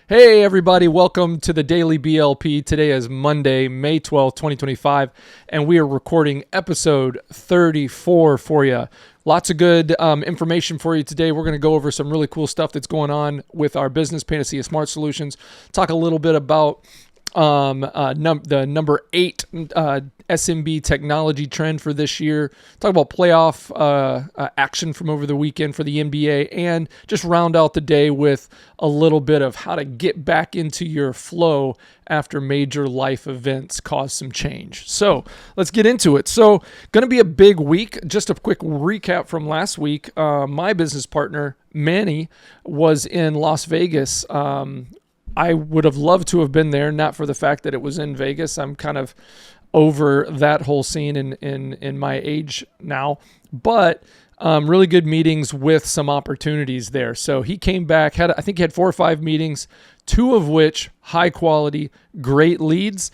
Hey, everybody. Welcome to the Daily BLP. Today is Monday, May 12th, 2025, and we are recording episode 34 for you. Lots of good information for you today. We're going to go over some really cool stuff that's going on with our business, Panacea Smart Solutions. Talk a little bit about the number 8 SMB technology trend for this year. Talk about playoff action from over the weekend for the NBA, and just round out the day with a little bit of how to get back into your flow after major life events cause some change. So let's get into it. So going to be a big week. Just a quick recap from last week. My business partner, Manny, was in Las Vegas. I would have loved to have been there, not for the fact that it was in Vegas. I'm kind of over that whole scene in my age now, but really good meetings with some opportunities there. So he came back, I think he had 4 or 5 meetings, 2 of which high quality, great leads.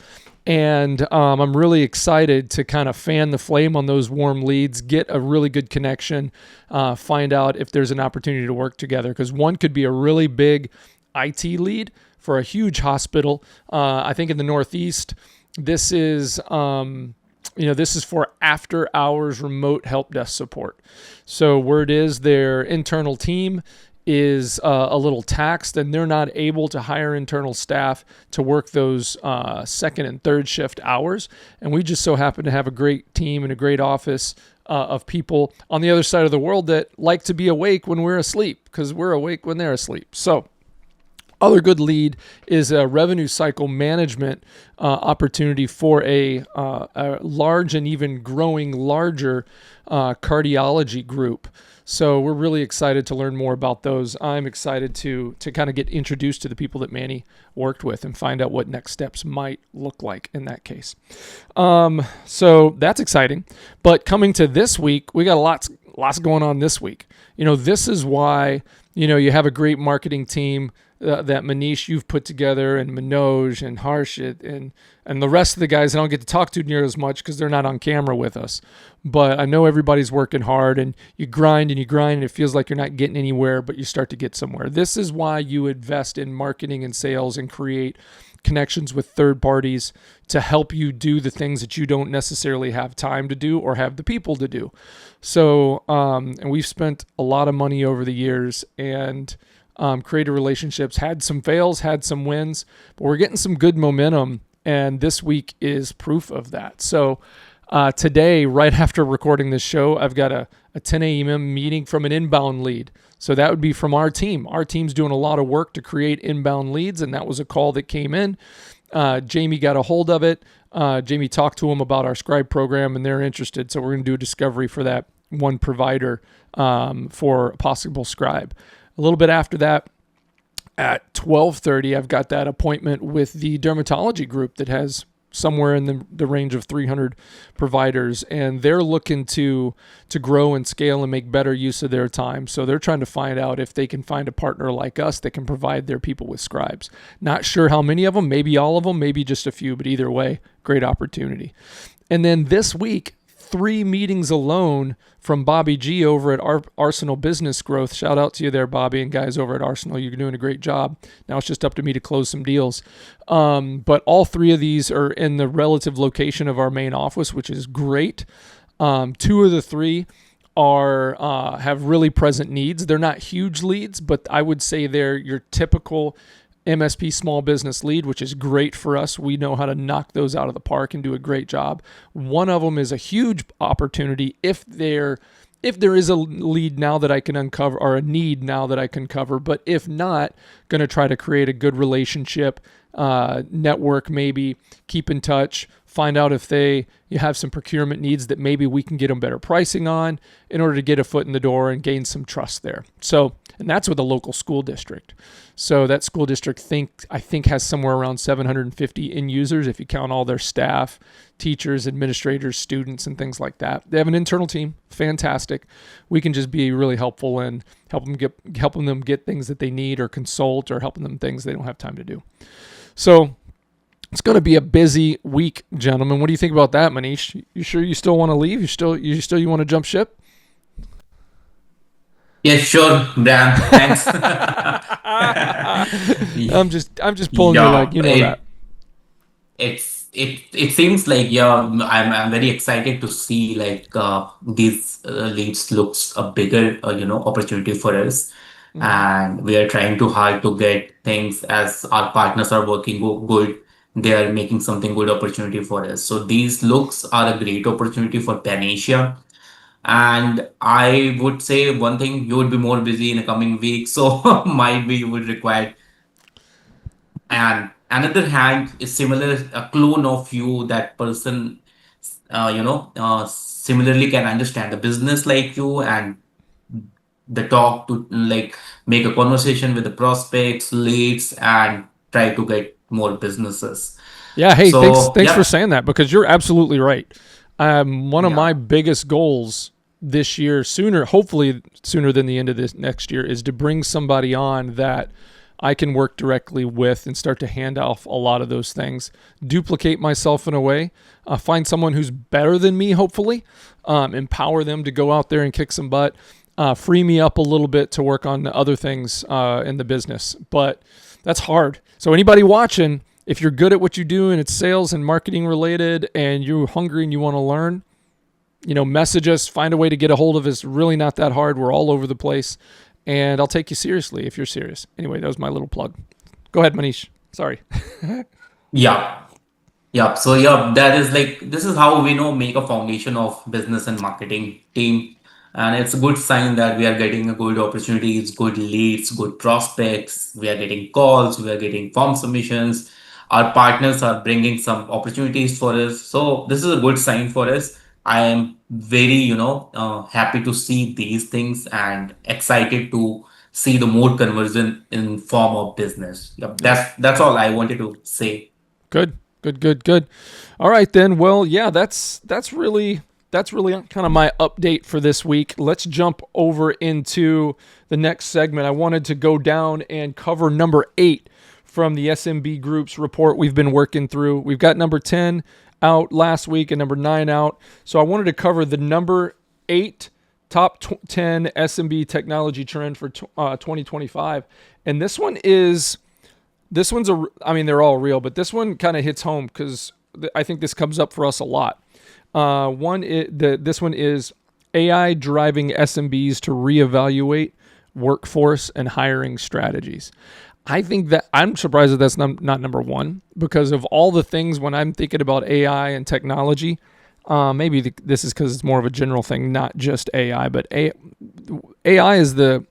And I'm really excited to kind of fan the flame on those warm leads, get a really good connection, find out if there's an opportunity to work together, because one could be a really big IT lead for a huge hospital. I think in the Northeast, this is for after hours remote help desk support. So word is their internal team is a little taxed, and they're not able to hire internal staff to work those second and third shift hours. And we just so happen to have a great team and a great office of people on the other side of the world that like to be awake when we're asleep, because we're awake when they're asleep. So other good lead is a revenue cycle management opportunity for a large and even growing larger cardiology group. So we're really excited to learn more about those. I'm excited to kind of get introduced to the people that Manny worked with and find out what next steps might look like in that case. So that's exciting. But coming to this week, we got lots going on this week. This is why, you have a great marketing team that Manish you've put together, and Manoj and Harshit and the rest of the guys I don't get to talk to near as much because they're not on camera with us. But I know everybody's working hard, and you grind and it feels like you're not getting anywhere, but you start to get somewhere. This is why you invest in marketing and sales and create connections with third parties to help you do the things that you don't necessarily have time to do or have the people to do. So, and we've spent a lot of money over the years and created relationships, had some fails, had some wins, but we're getting some good momentum, and this week is proof of that. So today, right after recording this show, I've got a 10 a.m. meeting from an inbound lead. So that would be from our team. Our team's doing a lot of work to create inbound leads, and that was a call that came in. Jamie got a hold of it. Jamie talked to them about our Scribe program, and they're interested. So we're going to do a discovery for that one provider for a possible Scribe. A little bit after that, at 12:30, I've got that appointment with the dermatology group that has somewhere in the range of 300 providers, and they're looking to grow and scale and make better use of their time. So they're trying to find out if they can find a partner like us that can provide their people with scribes. Not sure how many of them, maybe all of them, maybe just a few, but either way, great opportunity. And then this week, 3 meetings alone from Bobby G over at Arsenal Business Growth. Shout out to you there, Bobby, and guys over at Arsenal. You're doing a great job. Now it's just up to me to close some deals. But all 3 of these are in the relative location of our main office, which is great. 2 of the 3 are have really present needs. They're not huge leads, but I would say they're your typical MSP small business lead, which is great for us. We know how to knock those out of the park and do a great job. One of them is a huge opportunity if there is a lead now that I can uncover, or a need now that I can cover. But if not, going to try to create a good relationship, network, maybe keep in touch, find out if you have some procurement needs that maybe we can get them better pricing on in order to get a foot in the door and gain some trust there. So, and that's with a local school district. So that school district I think has somewhere around 750 end users if you count all their staff, teachers, administrators, students, and things like that. They have an internal team, fantastic. We can just be really helpful in helping them get things that they need, or consult, or helping them things they don't have time to do. So it's going to be a busy week, gentlemen. What do you think about that, Manish? You sure you still want to leave? You want to jump ship? Yeah, sure, Dan. Thanks. I'm just pulling your Yeah, leg. You know that. it seems like, yeah, I'm very excited to see like these leads looks a bigger opportunity for us, Hmm. and we are trying too hard to get things as our partners are working good. They are making something good opportunity for us. So these looks are a great opportunity for Panacea. And I would say one thing, you would be more busy in the coming week, so might be you would require. And another hand is similar, a clone of you, that person, similarly can understand the business like you, and the talk to like make a conversation with the prospects, leads, and try to get more businesses. Yeah. Hey, So, thanks for yep, saying that because you're absolutely right. One of my yeah. biggest goals this year, hopefully sooner than the end of this next year, is to bring somebody on that I can work directly with and start to hand off a lot of those things, duplicate myself in a way, find someone who's better than me, hopefully, empower them to go out there and kick some butt, free me up a little bit to work on other things in the business. But that's hard. So anybody watching, if you're good at what you do and it's sales and marketing related and you're hungry and you want to learn, message us, find a way to get a hold of us. It's really not that hard. We're all over the place. And I'll take you seriously if you're serious. Anyway, that was my little plug. Go ahead, Manish. Sorry. Yeah. Yeah, so yeah, that is like, this is how we know make a foundation of business and marketing team. And it's a good sign that we are getting a good opportunities, good leads, good prospects. We are getting calls, we are getting form submissions. Our partners are bringing some opportunities for us. So this is a good sign for us. I am very, happy to see these things and excited to see the more conversion in form of business. Yep, Yep. that's all I wanted to say. Good. Good. Good. Good. All right then. Well, yeah, that's really kind of my update for this week. Let's jump over into the next segment. I wanted to go down and cover number 8 from the SMB Group's report we've been working through. We've got number 10 out last week and number 9 out. So I wanted to cover the number 8 top 10 SMB technology trend for 2025. And I mean, they're all real, but this one kind of hits home because I think this comes up for us a lot. This one is AI driving SMBs to reevaluate workforce and hiring strategies. I think that I'm surprised that that's not number one because of all the things when I'm thinking about AI and technology. Maybe this is because it's more of a general thing, not just AI, but AI is the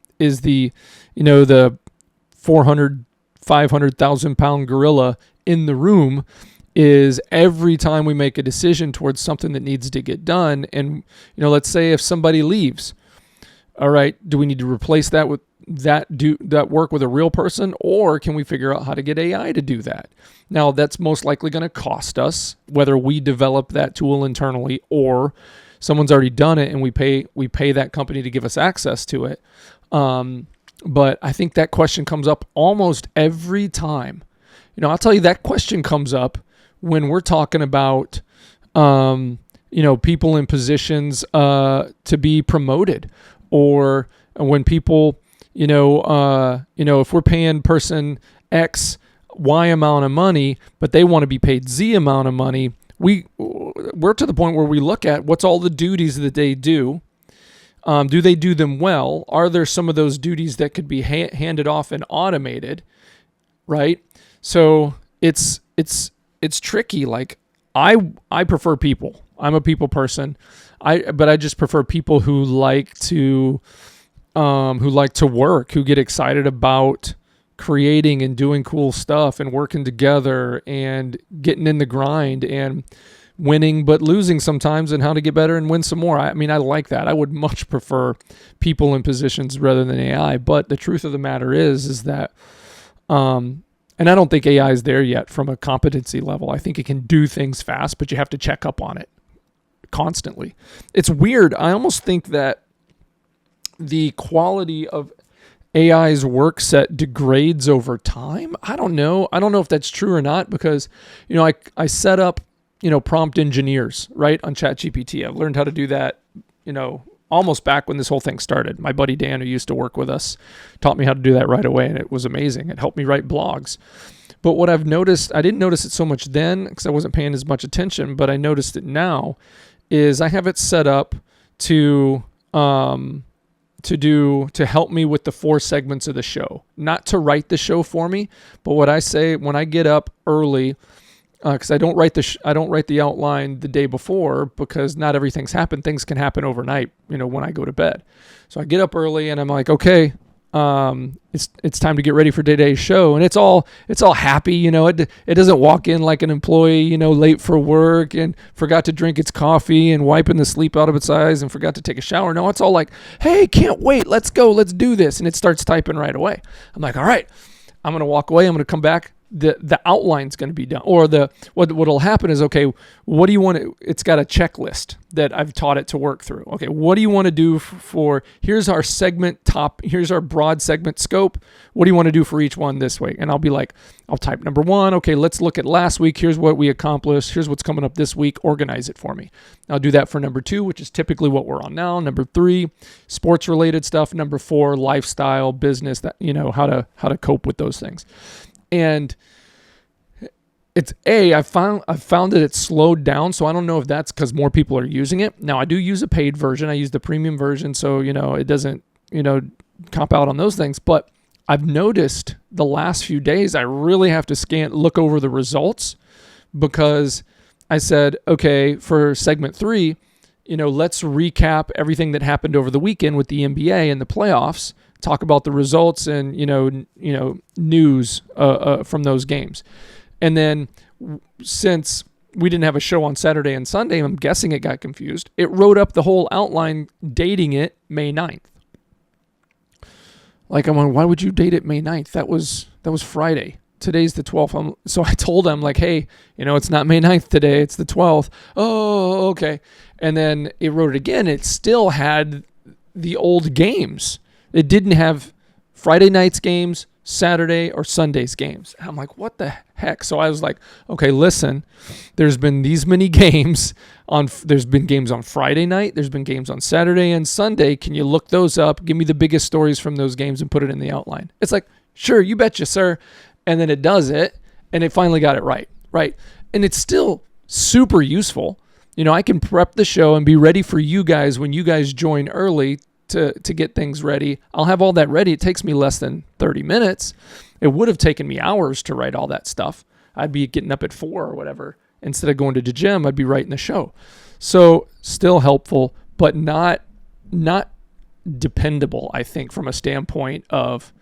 400 500,000 pound gorilla in the room. Is every time we make a decision towards something that needs to get done, and let's say if somebody leaves, all right, do we need to replace that with that work with a real person, or can we figure out how to get AI to do that? Now that's most likely going to cost us, whether we develop that tool internally or someone's already done it and we pay that company to give us access to it. But I think that question comes up almost every time. I'll tell you that question comes up when we're talking about, people in positions to be promoted, or when people, if we're paying person X Y amount of money, but they want to be paid Z amount of money, we're to the point where we look at what's all the duties that they do. Do they do them well? Are there some of those duties that could be handed off and automated? Right. So it's tricky. Like I prefer people. I'm a people person. But I just prefer people who like to work, who get excited about creating and doing cool stuff and working together and getting in the grind and winning but losing sometimes, and how to get better and win some more. I mean, I like that. I would much prefer people in positions rather than AI. But the truth of the matter is that, and I don't think AI is there yet from a competency level. I think it can do things fast, but you have to check up on it constantly. It's weird. I almost think that the quality of AI's work set degrades over time. I don't know. I don't know if that's true or not because, I set up, prompt engineers, right, on ChatGPT. I've learned how to do that, almost back when this whole thing started. My buddy Dan, who used to work with us, taught me how to do that right away, and it was amazing. It helped me write blogs. But what I've noticed, I didn't notice it so much then because I wasn't paying as much attention, but I noticed it now, is I have it set up to help me with the 4 segments of the show. Not to write the show for me, but what I say when I get up early, because I don't write the outline the day before, because not everything's happened. Things can happen overnight, when I go to bed. So I get up early and I'm like, okay, it's time to get ready for today's show, and it's all happy. It doesn't walk in like an employee, late for work and forgot to drink its coffee and wiping the sleep out of its eyes and forgot to take a shower. No, it's all like, hey, can't wait, let's go, let's do this, and it starts typing right away. I'm like, all right, I'm gonna walk away, I'm gonna come back. The outline's going to be done, or what'll happen is, okay, what do you want to? It's got a checklist that I've taught it to work through. Okay, what do you want to do for? Here's our segment here's our broad segment scope. What do you want to do for each one this week? And I'll be like, I'll type number 1. Okay, let's look at last week. Here's what we accomplished. Here's what's coming up this week. Organize it for me. I'll do that for number 2, which is typically what we're on now. Number 3, sports related stuff. Number 4, lifestyle, business. That how to cope with those things. And I've found that it's slowed down, so I don't know if that's because more people are using it. Now, I do use a paid version. I use the premium version, so it doesn't cop out on those things. But I've noticed the last few days I really have to look over the results, because I said, okay, for segment 3, let's recap everything that happened over the weekend with the NBA and the playoffs. Talk about the results and news from those games. And then since we didn't have a show on Saturday and Sunday, I'm guessing it got confused. It wrote up the whole outline dating it May 9th. Like, I'm like, why would you date it May 9th? That was Friday. Today's the 12th. So I told him, like, hey, it's not May 9th today. It's the 12th. Oh, okay. And then it wrote it again. It still had the old games. It didn't have Friday night's games, Saturday or Sunday's games. And I'm like, what the heck? So I was like, okay, listen, there's been these many games there's been games on Friday night. There's been games on Saturday and Sunday. Can you look those up? Give me the biggest stories from those games and put it in the outline. It's like, sure, you betcha, sir. And then it does it, and it finally got it right. And it's still super useful. I can prep the show and be ready for you guys when you guys join early to get things ready. I'll have all that ready. It takes me less than 30 minutes. It would have taken me hours to write all that stuff. I'd be getting up at 4 or whatever. Instead of going to the gym, I'd be writing the show. So still helpful, but not dependable, I think, from a standpoint of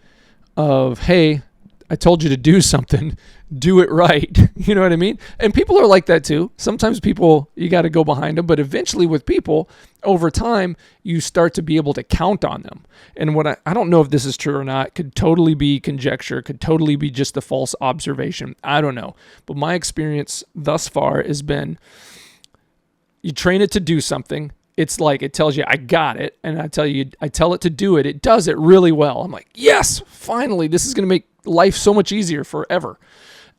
hey, I told you to do something, do it right. You know what I mean? And people are like that too. Sometimes people, you got to go behind them, but eventually with people, over time, you start to be able to count on them. And what I don't know if this is true or not, could totally be conjecture, could totally be just a false observation. I don't know. But my experience thus far has been, you train it to do something. It's like it tells you, I got it. And I tell it to do it. It does it really well. I'm like, yes, finally, this is going to make life so much easier forever.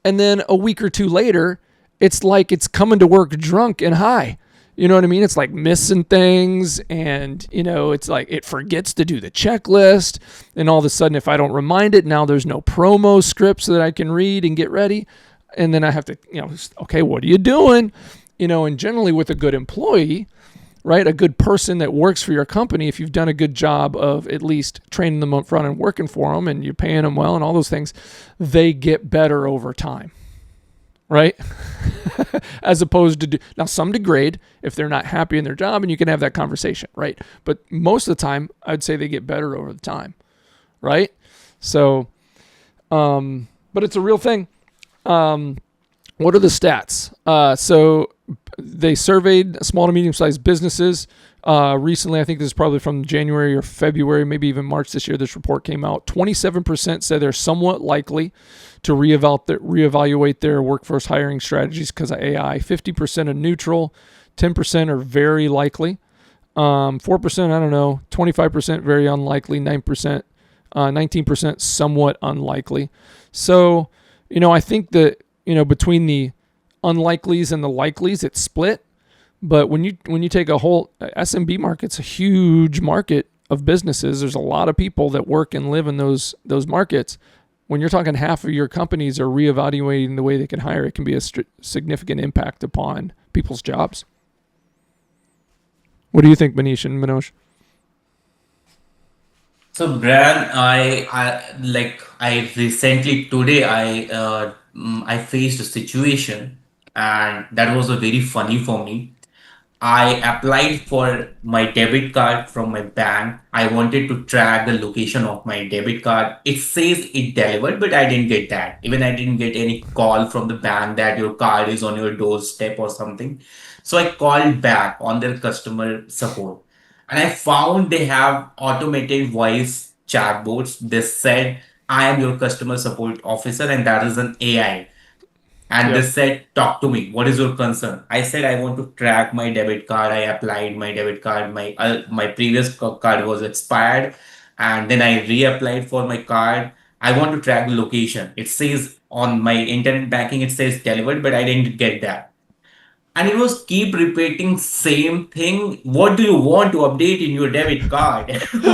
And then a week or 2 later, it's like it's coming to work drunk and high. You know what I mean? It's like missing things, and it's like it forgets to do the checklist, and all of a sudden, if I don't remind it, now there's no promo scripts that I can read and get ready. And then I have to, okay, what are you doing? And generally with a good employee, right? A good person that works for your company, if you've done a good job of at least training them up front and working for them and you're paying them well and all those things, they get better over time, right? As opposed to, now some degrade if they're not happy in their job, and you can have that conversation, right? But most of the time, I'd say they get better over the time, right? So, but it's a real thing. What are the stats? So they surveyed small to medium-sized businesses recently. I think this is probably from January or February, maybe even March this year. This report came out. 27% said they're somewhat likely to reevaluate their workforce hiring strategies because of AI. 50% are neutral. 10% are very likely. 4%, I don't know. 25% very unlikely. 19% somewhat unlikely. So, I think that, between the unlikelies and the likelies, it's split. But when you take a whole SMB market's a huge market of businesses. There's a lot of people that work and live in those markets. When you're talking half of your companies are reevaluating the way they can hire, it can be a significant impact upon people's jobs. What do you think, Manish and Manoj? So, Brian, I recently today I faced a situation, and that was a very funny for me. I applied for my debit card from my bank. I wanted to track the location of my debit card. It says it delivered, but I didn't get that. Even I didn't get any call from the bank that your card is on your doorstep or something. So I called back on their customer support, and I found they have automated voice chatbots. They said, I am your customer support officer, and that is an AI. And they Yep. said, talk to me. What is your concern? I said, I want to track my debit card. I applied my debit card. My previous card was expired. And then I reapplied for my card. I want to track the location. It says on my internet banking, it says delivered, but I didn't get that. And it was keep repeating same thing. What do you want to update in your debit card?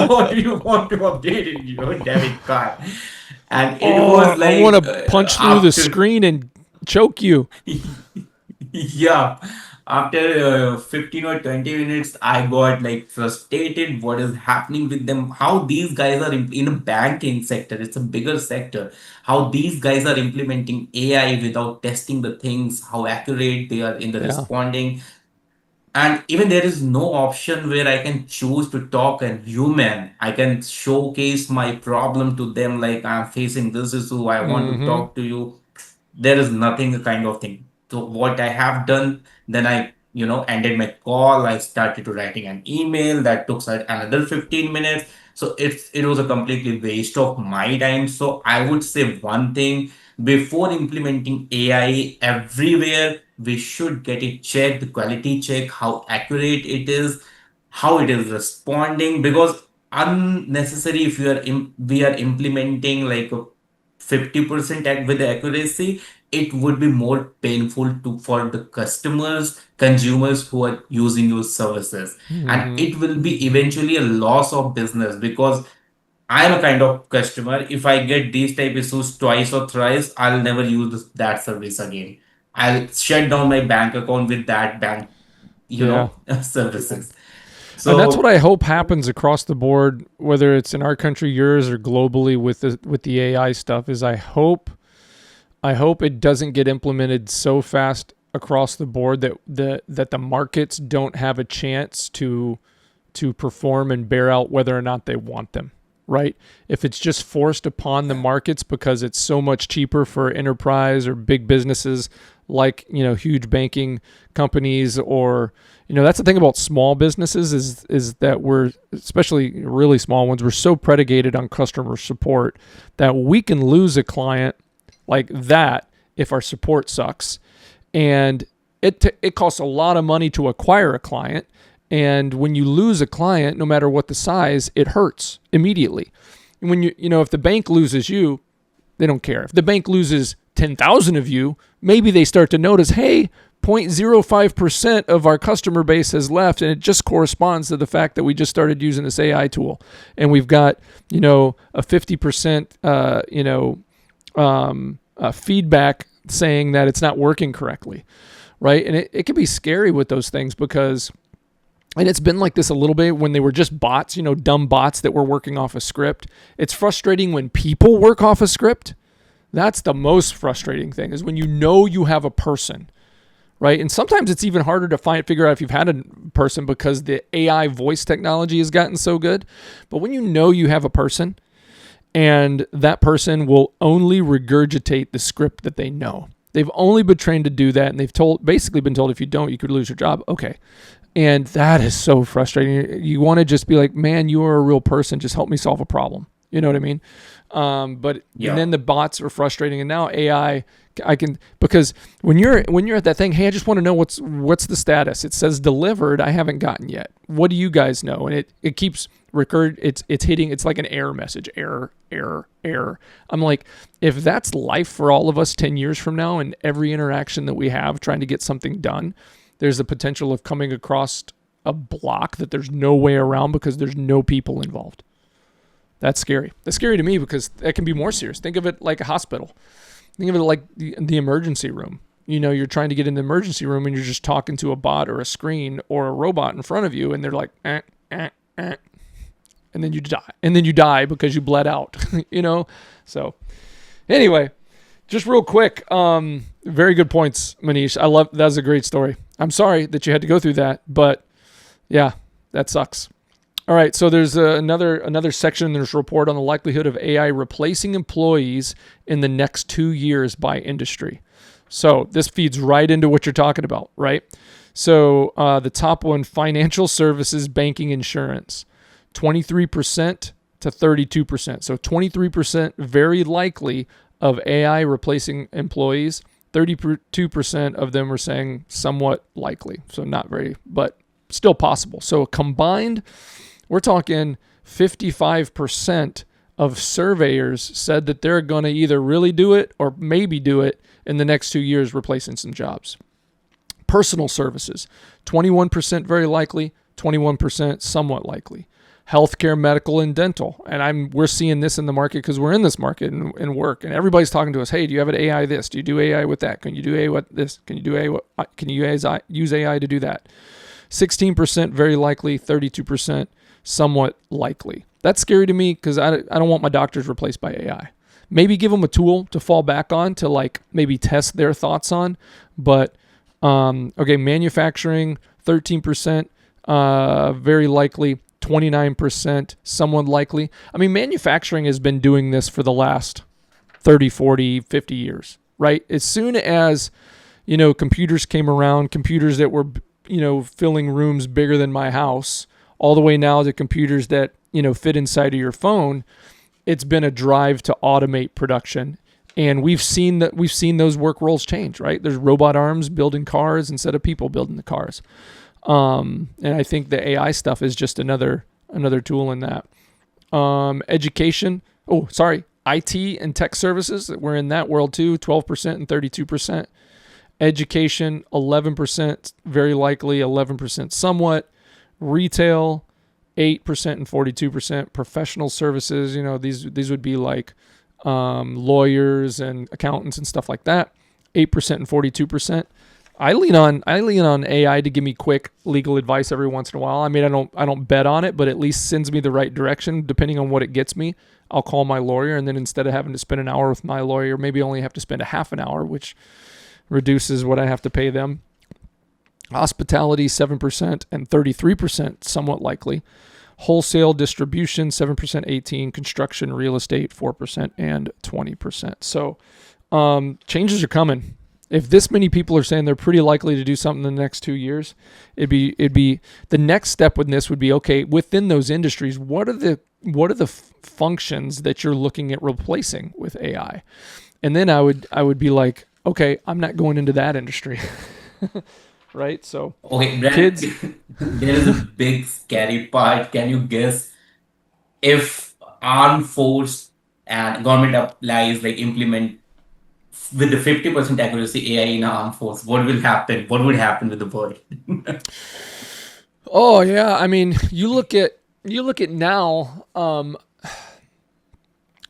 What do you want to update in your debit card? And it Oh, was I want like to punch through the after screen and choke you. yeah, after 15 or 20 minutes, I got like frustrated. What is happening with them? How these guys are in a banking sector, it's a bigger sector. How these guys are implementing AI without testing the things, how accurate they are in the Yeah. responding. And even there is no option where I can choose to talk and human. I can showcase my problem to them, like I'm facing this issue, I want to Mm-hmm. talk to you. There is nothing kind of thing. So what I have done, then I ended my call. I started to writing an email that took another 15 minutes. So it was a completely waste of my time. So I would say one thing: before implementing AI everywhere, we should get it checked, the quality check, how accurate it is, how it is responding. Because unnecessary, if we are implementing like a 50% with accuracy, it would be more painful to for the customers, consumers who are using your services, and Mm-hmm. it will be eventually a loss of business. Because I'm a kind of customer, if I get these type issues twice or thrice, I'll never use that service again. I'll shut down my bank account with that bank, Yeah. services. And that's what So I hope happens across the board, whether it's in our country, yours, or globally with the AI stuff. Is I hope it doesn't get implemented so fast across the board that the markets don't have a chance to perform and bear out whether or not they want them. Right? If it's just forced upon the markets because it's so much cheaper for enterprise or big businesses like huge banking companies, or that's the thing about small businesses is that we're, especially really small ones, we're so predicated on customer support that we can lose a client like that if our support sucks. And it costs a lot of money to acquire a client. And when you lose a client, no matter what the size, it hurts immediately. And when if the bank loses you, they don't care. If the bank loses 10,000 of you, maybe they start to notice, hey, 0.05% of our customer base has left, and it just corresponds to the fact that we just started using this AI tool, and we've got a 50% feedback saying that it's not working correctly, right? And it can be scary with those things because, and it's been like this a little bit when they were just bots, dumb bots that were working off a script. It's frustrating when people work off a script. That's the most frustrating thing, is when you have a person, right? And sometimes it's even harder to figure out if you've had a person because the AI voice technology has gotten so good. But when you have a person, and that person will only regurgitate the script that they know. They've only been trained to do that, and they've basically been told, if you don't, you could lose your job. Okay. And that is so frustrating. You want to just be like, man, you are a real person. Just help me solve a problem. You know what I mean? But and yeah, then the bots are frustrating, and now AI, because when you're at that thing, hey, I just want to know what's the status. It says delivered. I haven't gotten yet. What do you guys know? And it keeps it's hitting. It's like an error message. Error, error, error. I'm like, if that's life for all of us 10 years from now, and every interaction that we have trying to get something done, there's the potential of coming across a block that there's no way around because there's no people involved. That's scary. That's scary to me because that can be more serious. Think of it like a hospital. Think of it like the emergency room. You're trying to get in the emergency room and you're just talking to a bot or a screen or a robot in front of you, and they're like, and then you die. And then you die because you bled out, So anyway, just real quick, very good points, Manish. That was a great story. I'm sorry that you had to go through that, but yeah, that sucks. All right, so there's another section in this report on the likelihood of AI replacing employees in the next 2 years by industry. So this feeds right into what you're talking about, right? So the top one, financial services, banking, insurance, 23% to 32%. So 23% very likely of AI replacing employees. 32% of them are saying somewhat likely. So not very, but still possible. So combined, we're talking 55% of surveyors said that they're going to either really do it or maybe do it in the next 2 years, replacing some jobs. Personal services, 21% very likely, 21% somewhat likely. Healthcare, medical, and dental. And we're seeing this in the market because we're in this market and work. And everybody's talking to us, hey, do you have an AI this? Do you do AI with that? Can you do AI with this? Can you do AI? Can you use AI to do that? 16% very likely, 32% somewhat likely. That's scary to me because I don't want my doctors replaced by AI. Maybe give them a tool to fall back on to like maybe test their thoughts on. But, okay, manufacturing, 13% very likely, 29% somewhat likely. I mean, manufacturing has been doing this for the last 30, 40, 50 years, right? As soon as, computers came around, computers that were, filling rooms bigger than my house, all the way now to computers that, fit inside of your phone, it's been a drive to automate production. And we've seen those work roles change, right? There's robot arms building cars instead of people building the cars. And I think the AI stuff is just another tool in that. Education. IT and tech services. We're in that world too, 12% and 32%. Education, 11% very likely, 11% somewhat. Retail, 8% and 42%. Professional services, these would be like lawyers and accountants and stuff like that. 8% and 42%. I lean on AI to give me quick legal advice every once in a while. I mean, I don't bet on it, but at least sends me the right direction. Depending on what it gets me, I'll call my lawyer, and then instead of having to spend an hour with my lawyer, maybe only have to spend a half an hour, which reduces what I have to pay them. Hospitality, 7% and 33% somewhat likely. Wholesale distribution, 7%, 18%. Construction, real estate, 4% and 20%. So changes are coming. If this many people are saying they're pretty likely to do something in the next 2 years, it'd be the next step with this would be, okay, within those industries, what are the functions that you're looking at replacing with AI? And then I would be like, okay, I'm not going into that industry. Right? So Okay, Brent, kids, there is a big scary part. Can you guess if armed force and government applies like implement with the 50% accuracy AI in armed force, what will happen? What would happen with the world? oh yeah, I mean, you look at now,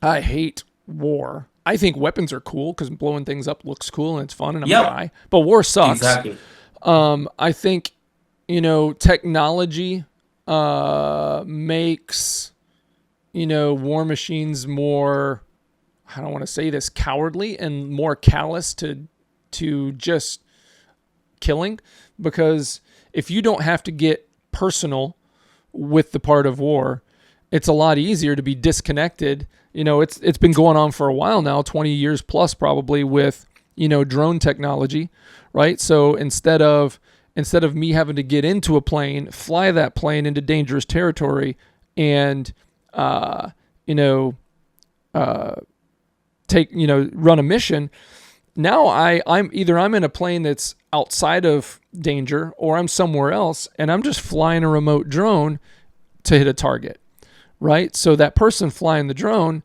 I hate war. I think weapons are cool because blowing things up looks cool and it's fun and I'm a Yep, guy. But war sucks. exactly. I think, technology makes, war machines more, I don't want to say this, cowardly and more callous to just killing. Because if you don't have to get personal with the part of war, it's a lot easier to be disconnected. It's been going on for a while now, 20 years plus probably with, drone technology, right? So instead of me having to get into a plane, fly that plane into dangerous territory and, run a mission, now I'm in a plane that's outside of danger or I'm somewhere else and I'm just flying a remote drone to hit a target, right? So that person flying the drone,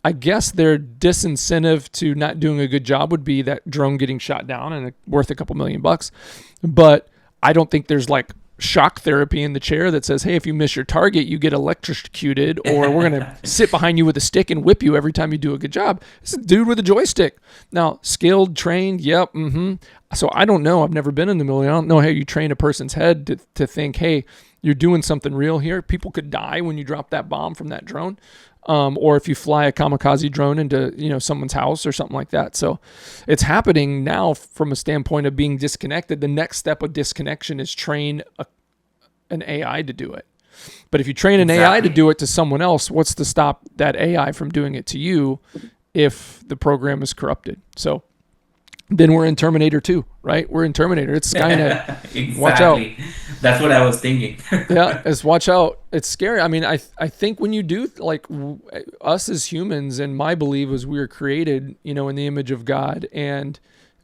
I guess their disincentive to not doing a good job would be that drone getting shot down and worth a couple $1 million. But I don't think there's like shock therapy in the chair that says, hey, if you miss your target, you get electrocuted, or we're going to sit behind you with a stick and whip you every time you do a good job. It's a dude with a joystick. Now, skilled, trained, yep, So I don't know. I've never been in the military. I don't know how you train a person's head to think, hey, you're doing something real here. People could die when you drop that bomb from that drone. Or if you fly a kamikaze drone into someone's house or something like that. So it's happening now from a standpoint of being disconnected. The next step of disconnection is train an AI to do it. But if you train an AI to do it to someone else, what's to stop that AI from doing it to you if the program is corrupted? So then we're in Terminator 2, right? We're in Terminator. It's Skynet. Exactly. Watch out. That's what I was thinking. Yeah, it's watch out. It's scary. I mean, I think when you do, like, us as humans, and my belief is we were created, in the image of God, and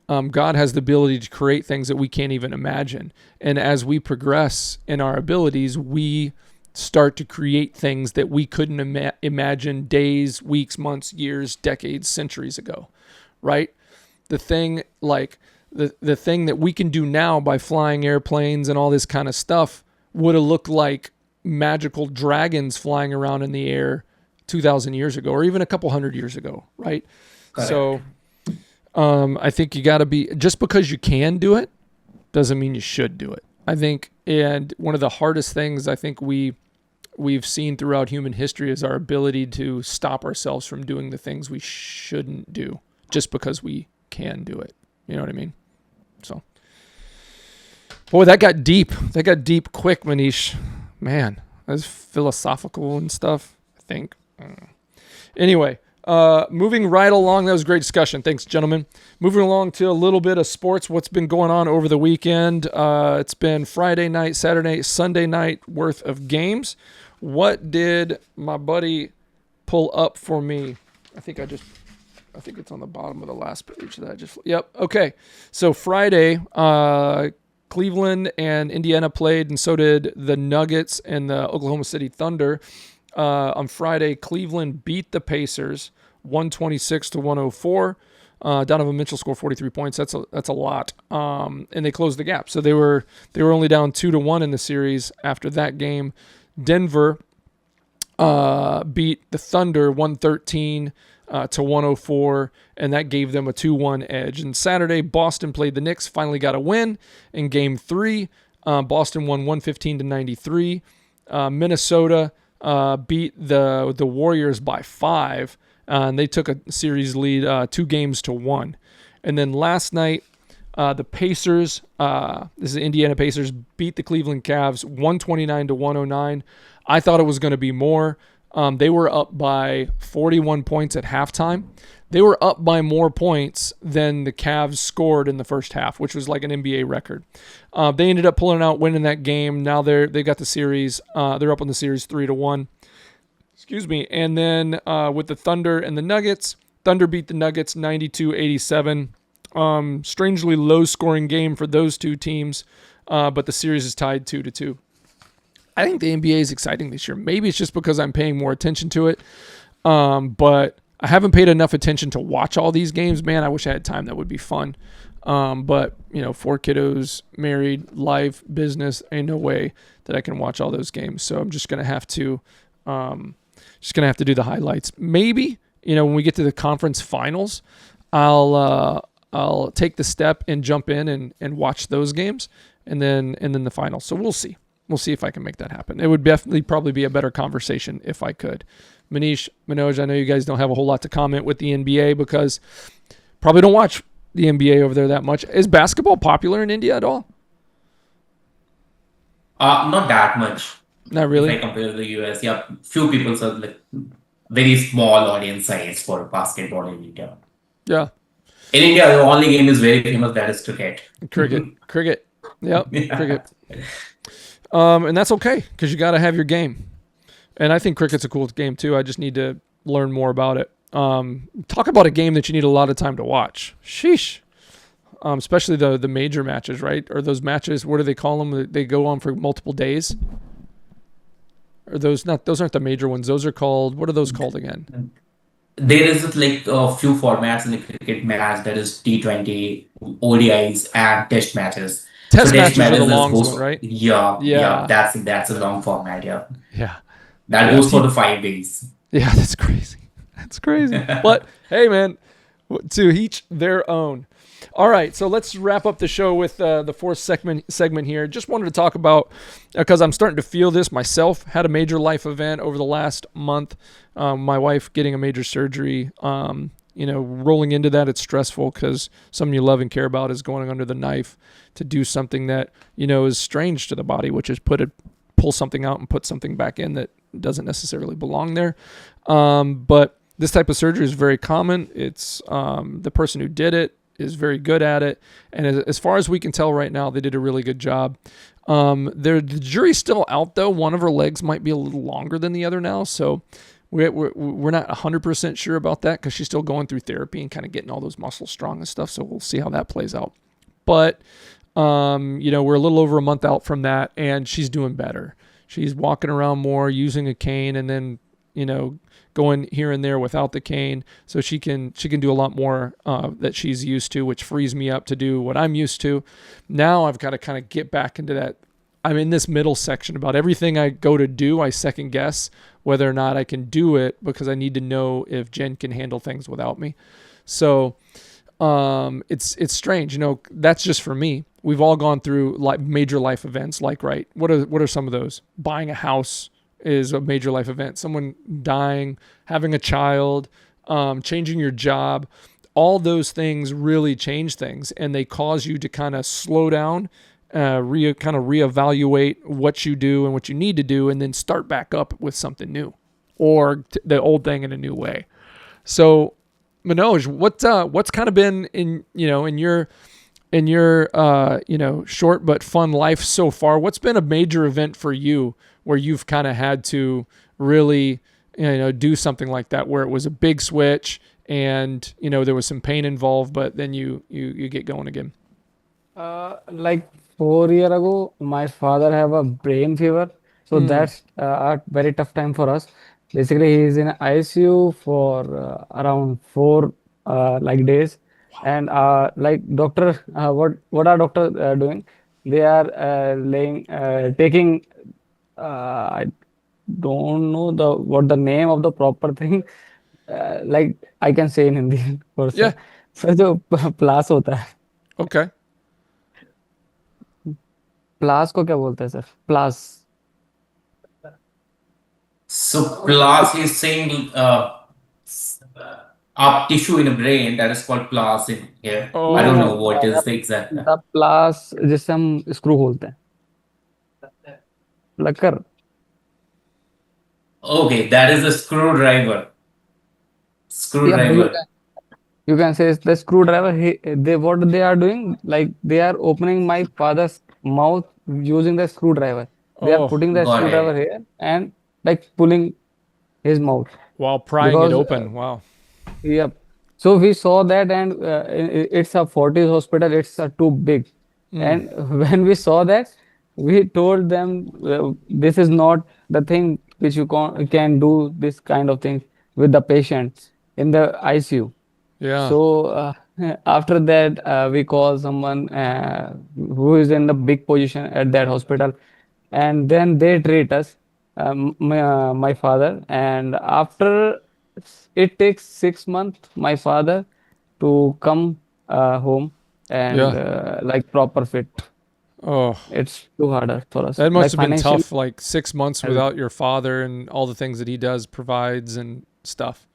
God has the ability to create things that we can't even imagine. And as we progress in our abilities, we start to create things that we couldn't imagine days, weeks, months, years, decades, centuries ago, right? The thing like the thing that we can do now by flying airplanes and all this kind of stuff would have looked like magical dragons flying around in the air 2,000 years ago, or even a couple hundred years ago, right? Correct. So I think you got to be, just because you can do it doesn't mean you should do it. I think, and one of the hardest things I think we've seen throughout human history is our ability to stop ourselves from doing the things we shouldn't do just because we can do it. You know what I mean? So, boy, that got deep. That got deep quick, Manish. Man, that's philosophical and stuff, I think. Anyway, moving right along. That was a great discussion. Thanks, gentlemen. Moving along to a little bit of sports. What's been going on over the weekend? It's been Friday night, Saturday, Sunday night worth of games. What did my buddy pull up for me? I think it's on the bottom of the last page yep. Okay. So Friday, Cleveland and Indiana played, and so did the Nuggets and the Oklahoma City Thunder. On Friday, Cleveland beat the Pacers 126-104. Donovan Mitchell scored 43 points. That's a lot. And they closed the gap. So they were only down 2-1 in the series after that game. Denver beat the Thunder 113 to 104, and that gave them a 2-1 edge. And Saturday, Boston played the Knicks, finally got a win in Game 3. Boston won 115-93. Minnesota beat the Warriors by 5, and they took a series lead 2-1. And then last night, the Pacers, this is Indiana Pacers, beat the Cleveland Cavs 129-109. I thought it was going to be more. They were up by 41 points at halftime. They were up by more points than the Cavs scored in the first half, which was like an NBA record. They ended up pulling out, winning that game. Now they got the series. They're up on the series 3-1. Excuse me. And then with the Thunder and the Nuggets, Thunder beat the Nuggets 92-87. Strangely low-scoring game for those two teams, but the series is tied 2-2. I think the NBA is exciting this year. Maybe it's just because I'm paying more attention to it, but I haven't paid enough attention to watch all these games. Man, I wish I had time. That would be fun. But 4 kiddos, married, life, business, ain't no way that I can watch all those games. So I'm just gonna have to do the highlights. Maybe when we get to the conference finals, I'll take the step and jump in and watch those games, and then the finals. So we'll see. We'll see if I can make that happen. It would definitely probably be a better conversation if I could. Manish, Manoj, I know you guys don't have a whole lot to comment with the NBA because probably don't watch the NBA over there that much. Is basketball popular in India at all? Not that much. Not really. If I compare to the US, yeah, few people are like very small audience size for basketball in India. Yeah. In India, the only game is very famous, that is cricket. Cricket. Yep. Yeah. Cricket. And that's okay because you got to have your game. And I think cricket's a cool game too. I just need to learn more about it. Talk about a game that you need a lot of time to watch. Sheesh. Especially the major matches, right? Or those matches, what do they call them? They go on for multiple days. Or those aren't the major ones. Those are called, what are those called again? There is like a few formats in the cricket match, that is T20, ODIs, and test matches. So Test test matches are the matches is longs goes one, right? yeah, Yeah. that's a long format, yeah. Yeah. That Yeah. goes for the 5 days. Yeah, that's crazy. That's crazy. But hey, man, to each their own. All right, so let's wrap up the show with the fourth segment here. Just wanted to talk about because I'm starting to feel this myself. Had a major life event over the last month. My wife getting a major surgery. Rolling into that, it's stressful because someone you love and care about is going under the knife to do something that is strange to the body, which is pull something out and put something back in that doesn't necessarily belong there. But this type of surgery is very common. It's the person who did it is very good at it. And as far as we can tell right now, they did a really good job. The jury's still out, though. One of her legs might be a little longer than the other now. So we're not 100% sure about that because she's still going through therapy and kind of getting all those muscles strong and stuff. So we'll see how that plays out. But, we're a little over a month out from that, and she's doing better. She's walking around more, using a cane, and then, going here and there without the cane. So she can do a lot more that she's used to, which frees me up to do what I'm used to. Now I've got to kind of get back into that. I'm in this middle section about everything I go to do. I second guess whether or not I can do it because I need to know if Jen can handle things without me. So it's strange. That's just for me. We've all gone through major life events. Like, right, what are some of those? Buying a house is a major life event. Someone dying, having a child, changing your job. All those things really change things, and they cause you to kind of slow down, reevaluate what you do and what you need to do, and then start back up with something new, or the old thing in a new way. So, Manoj, what's kind of been in your short but fun life so far? What's been a major event for you where you've kind of had to really do something like that, where it was a big switch and there was some pain involved, but then you get going again? Like 4 year ago, my father have a brain fever, so Mm. that's a very tough time for us. Basically, he is in ICU for around four like days, and like doctor, what are doctor doing? They are taking I don't know what the name of the proper thing. Like I can say in Hindi for sir. Yeah. Sir जो प्लास होता है Okay. प्लास को क्या बोलते हैं sir pliers So plus he's saying up tissue in a brain that is called plus in here. I no don't no know what Oh. is the exact. The plus जिससे हम screw खोलते हैं Lakkar Okay, that is a screwdriver. या Screwdriver. you can say it's the screwdriver they what they are doing like they are opening my father's mouth using the screwdriver they are Oh, putting the Got screwdriver it. here and like pulling his mouth while prying it because open. Wow. yep. So we saw that, and it's a Fortis hospital. It's too big. Mm. And when we saw that, we told them this is not the thing which you can do this kind of thing with the patient in the ICU. Yeah. So after that, we call someone who is in the big position at that hospital, and then they treat us, my father. And after it takes 6 months, my father to come home and Yeah. like proper fit. Oh, It's too harder for us, that must like have been financially. tough. Like 6 months without your father and all the things that he does, provides, and stuff.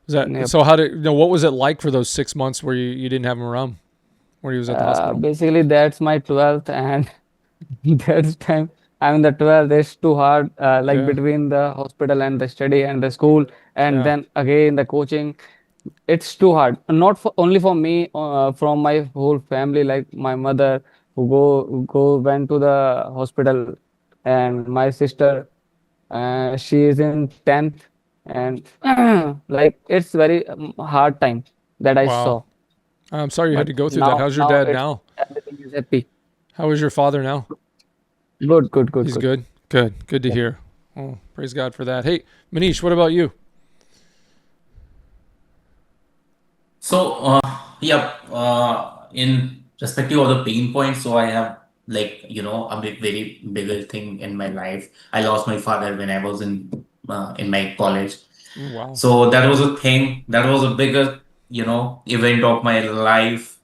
Is that Yep. so? How did what was it like for those 6 months where you didn't have him around, where he was at the hospital? Basically, that's my 12th, and that's time I'm in the 12th. It's too hard, like Yeah. between the hospital and the study and the school, and Yeah. then again the coaching. It's too hard. Not for only for me, from my whole family, like my mother who went to the hospital, and my sister, she is in 10th, and like it's very hard time that I Wow. saw. I'm sorry you had But to go through that. now, How's your now dad it's now? everything is happy. How is your father now? Good, good, good, He's good. good. Good. Good to Yeah. hear. Oh, praise God for that. Hey, Manish, what about you? So, yeah, in Respective of the pain points, so I have like a big, very bigger thing in my life. I lost my father when I was in my college, Wow. so that was a thing. That was a bigger event of my life,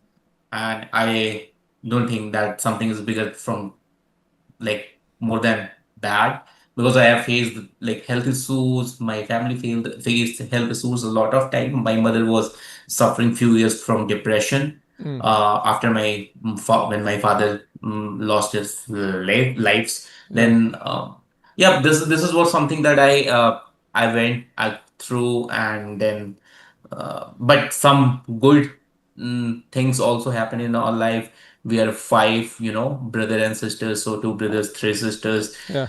and I don't think that something is bigger from like more than bad, because I have faced like health issues. My family faced health issues a lot of time. My mother was suffering few years from depression Mm, after when my father lost his lives. yeah. Then yeah, this is what something that I went through, and then but some good things also happen in our life. We are five, brother and sisters, so two brothers, three sisters. Yeah.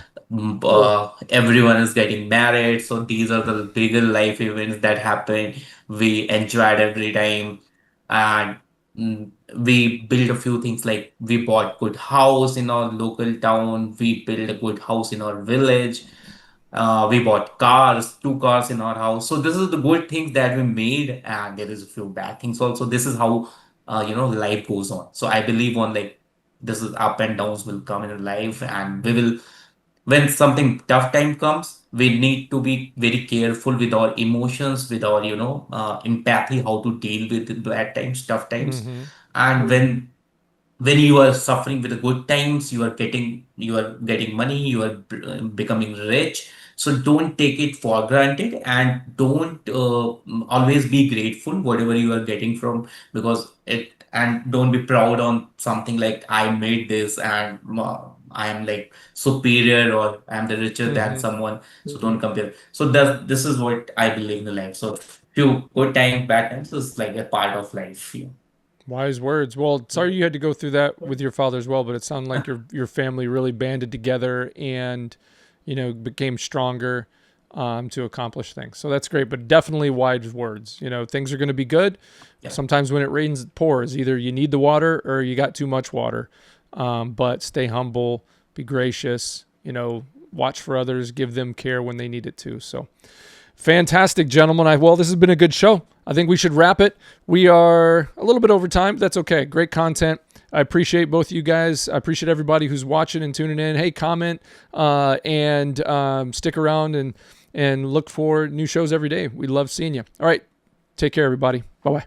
Everyone is getting married, so these are the bigger life events that happen. We enjoyed every time, and we built a few things, like we bought good house in our local town, we built a good house in our village, we bought cars, two cars in our house. So this is the good things that we made, and there is a few bad things also. This is how life goes on. So I believe on like this is up and downs will come in life, and we will, when something tough time comes, we need to be very careful with our emotions, with our empathy, how to deal with the bad times, tough times, Mm-hmm. and when you are suffering with the good times, you are getting money, you are becoming rich. So don't take it for granted, and don't always be grateful whatever you are getting from, because it, and don't be proud on something like I made this, and I am like superior, or I am the richer than Mm-hmm. someone. So don't compare. So that this is what I believe in life. So few good times, bad times is like a part of life. Yeah. Wise words. Well, sorry you had to go through that with your father as well, but it sounded like your family really banded together and, became stronger to accomplish things. So that's great, but definitely wise words. Things are going to be good. Yeah. Sometimes when it rains, it pours. Either you need the water or you got too much water. But stay humble, be gracious. Watch for others, give them care when they need it too. So. Fantastic, gentlemen. Well, this has been a good show. I think we should wrap it. We are a little bit over time. That's okay. Great content. I appreciate both of you guys. I appreciate everybody who's watching and tuning in. Hey, comment and stick around and look for new shows every day. We love seeing you. All right. Take care, everybody. Bye-bye.